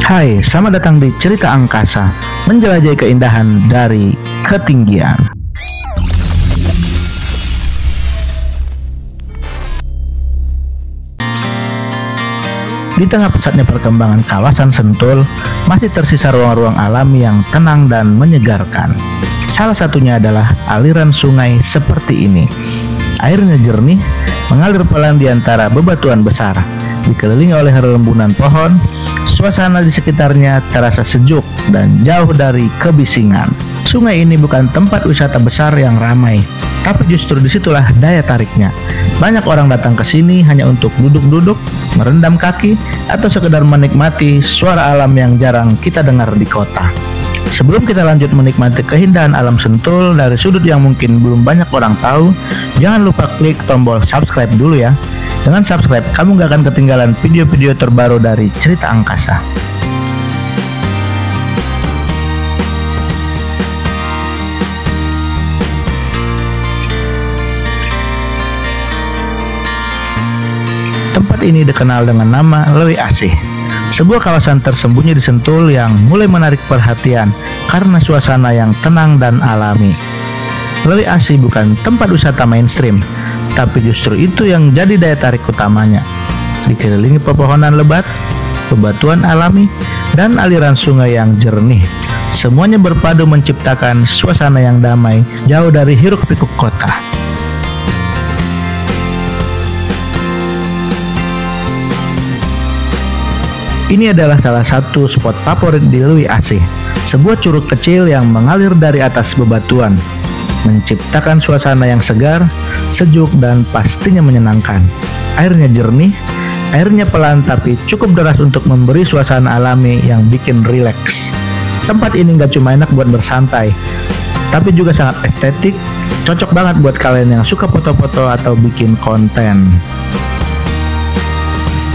Hai, selamat datang di Cerita Angkasa, menjelajahi keindahan dari ketinggian. Di tengah pusatnya perkembangan kawasan Sentul, masih tersisa ruang-ruang alami yang tenang dan menyegarkan. Salah satunya adalah aliran sungai seperti ini. Airnya jernih, mengalir pelan di antara bebatuan besar. Dikelilingi oleh relumbunan pohon, suasana di sekitarnya terasa sejuk dan jauh dari kebisingan. Sungai ini bukan tempat wisata besar yang ramai, tapi justru disitulah daya tariknya. Banyak orang datang ke sini hanya untuk duduk-duduk, merendam kaki, atau sekedar menikmati suara alam yang jarang kita dengar di kota. Sebelum kita lanjut menikmati keindahan alam Sentul dari sudut yang mungkin belum banyak orang tahu, jangan lupa klik tombol subscribe dulu ya. Dengan subscribe, kamu gak akan ketinggalan video-video terbaru dari Cerita Angkasa. Tempat ini dikenal dengan nama Lewi Asih, sebuah kawasan tersembunyi di Sentul yang mulai menarik perhatian karena suasana yang tenang dan alami. Lewi Asih bukan tempat wisata mainstream, tapi justru itu yang jadi daya tarik utamanya. Dikelilingi pepohonan lebat, bebatuan alami, dan aliran sungai yang jernih. Semuanya berpadu menciptakan suasana yang damai, jauh dari hiruk-pikuk kota. Ini adalah salah satu spot favorit di Lewi Asih, sebuah curug kecil yang mengalir dari atas bebatuan, menciptakan suasana yang segar, sejuk, dan pastinya menyenangkan. Airnya jernih, airnya pelan tapi cukup deras untuk memberi suasana alami yang bikin rileks. Tempat ini gak cuma enak buat bersantai, tapi juga sangat estetik, cocok banget buat kalian yang suka foto-foto atau bikin konten.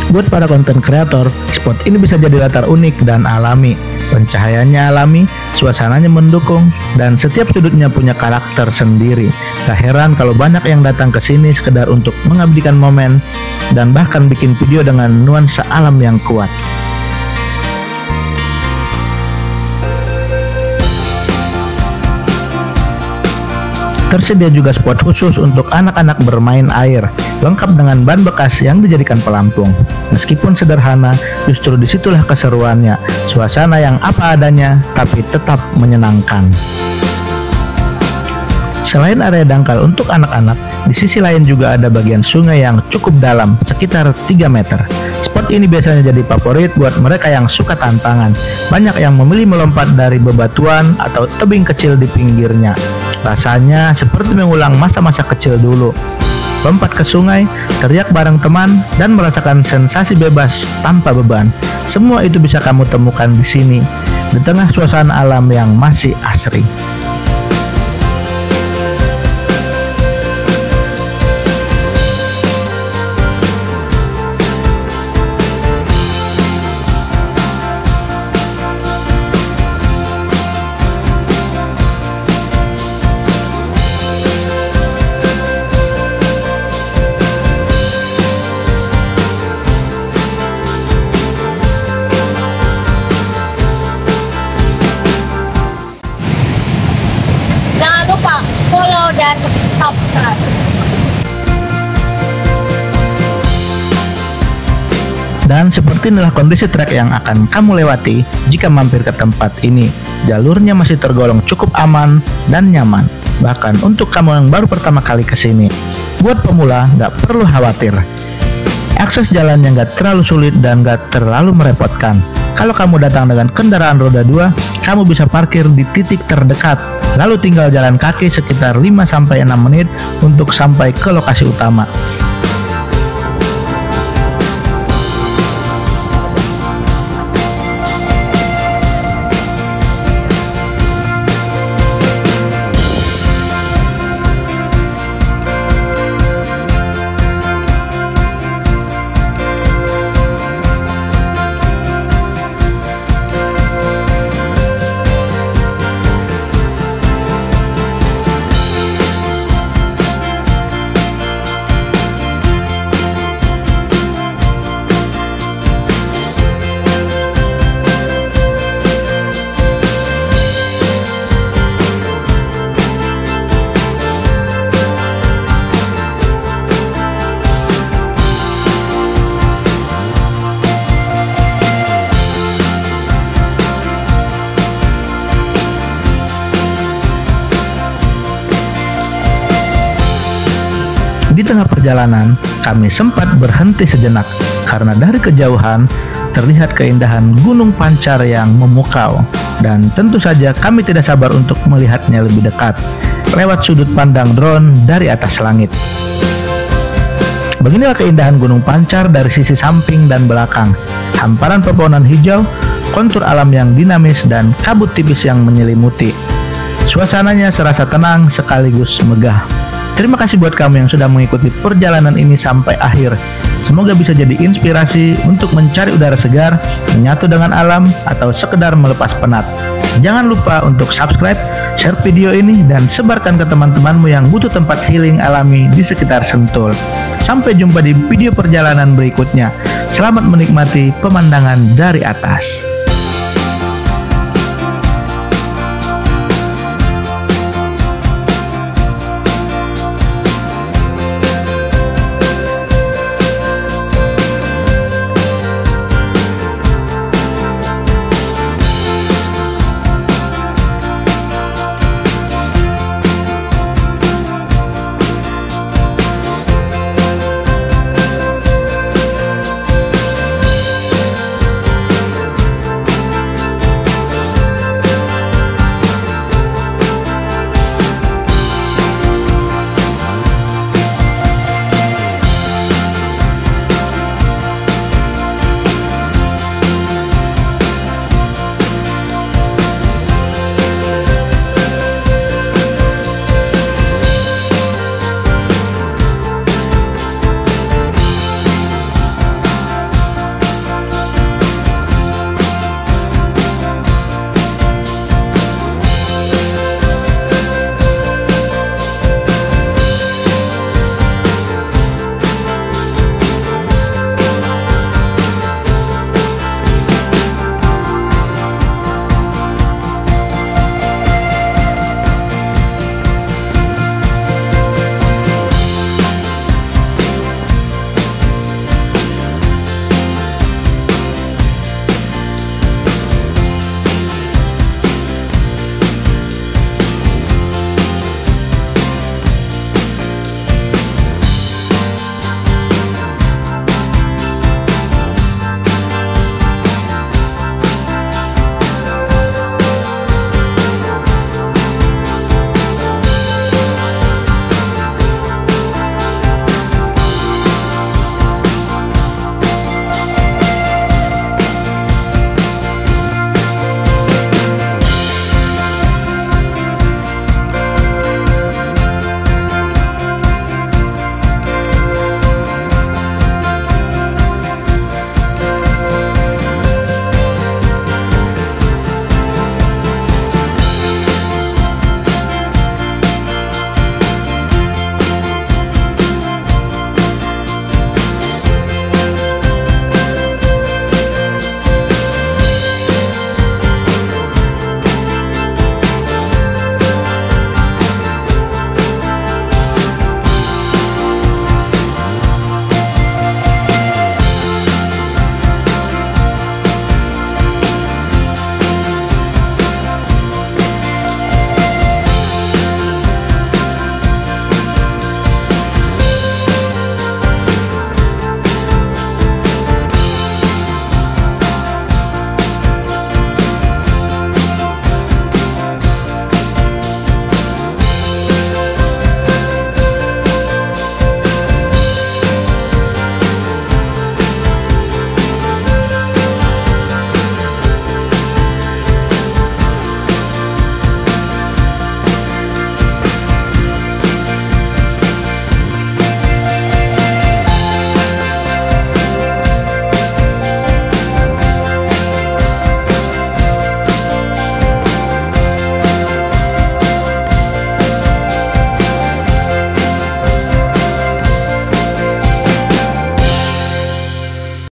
Buat para konten kreator, spot ini bisa jadi latar unik dan alami. Pencahayaannya alami, suasananya mendukung, dan setiap sudutnya punya karakter sendiri. Gak heran kalau banyak yang datang ke sini sekedar untuk mengabadikan momen dan bahkan bikin video dengan nuansa alam yang kuat. Tersedia juga spot khusus untuk anak-anak bermain air, lengkap dengan ban bekas yang dijadikan pelampung. Meskipun sederhana, justru disitulah keseruannya. Suasana yang apa adanya, tapi tetap menyenangkan. Selain area dangkal untuk anak-anak, di sisi lain juga ada bagian sungai yang cukup dalam, sekitar 3 meter. Spot ini biasanya jadi favorit buat mereka yang suka tantangan. Banyak yang memilih melompat dari bebatuan atau tebing kecil di pinggirnya. Rasanya seperti mengulang masa-masa kecil dulu. Lompat ke sungai, teriak bareng teman, dan merasakan sensasi bebas tanpa beban. Semua itu bisa kamu temukan di sini, di tengah suasana alam yang masih asri. Follow dan subscribe. Dan seperti inilah kondisi trek yang akan kamu lewati jika mampir ke tempat ini. Jalurnya masih tergolong cukup aman dan nyaman, bahkan untuk kamu yang baru pertama kali ke sini. Buat pemula, nggak perlu khawatir. Akses jalannya nggak terlalu sulit dan nggak terlalu merepotkan. Kalau kamu datang dengan kendaraan roda 2, kamu bisa parkir di titik terdekat, lalu tinggal jalan kaki sekitar 5-6 menit untuk sampai ke lokasi utama. Di tengah perjalanan, kami sempat berhenti sejenak karena dari kejauhan terlihat keindahan Gunung Pancar yang memukau, dan tentu saja kami tidak sabar untuk melihatnya lebih dekat lewat sudut pandang drone dari atas langit. Beginilah keindahan Gunung Pancar dari sisi samping dan belakang. Hamparan pepohonan hijau, kontur alam yang dinamis, dan kabut tipis yang menyelimuti. Suasananya serasa tenang sekaligus megah. Terima kasih buat kamu yang sudah mengikuti perjalanan ini sampai akhir. Semoga bisa jadi inspirasi untuk mencari udara segar, menyatu dengan alam, atau sekedar melepas penat. Jangan lupa untuk subscribe, share video ini, dan sebarkan ke teman-temanmu yang butuh tempat healing alami di sekitar Sentul. Sampai jumpa di video perjalanan berikutnya. Selamat menikmati pemandangan dari atas.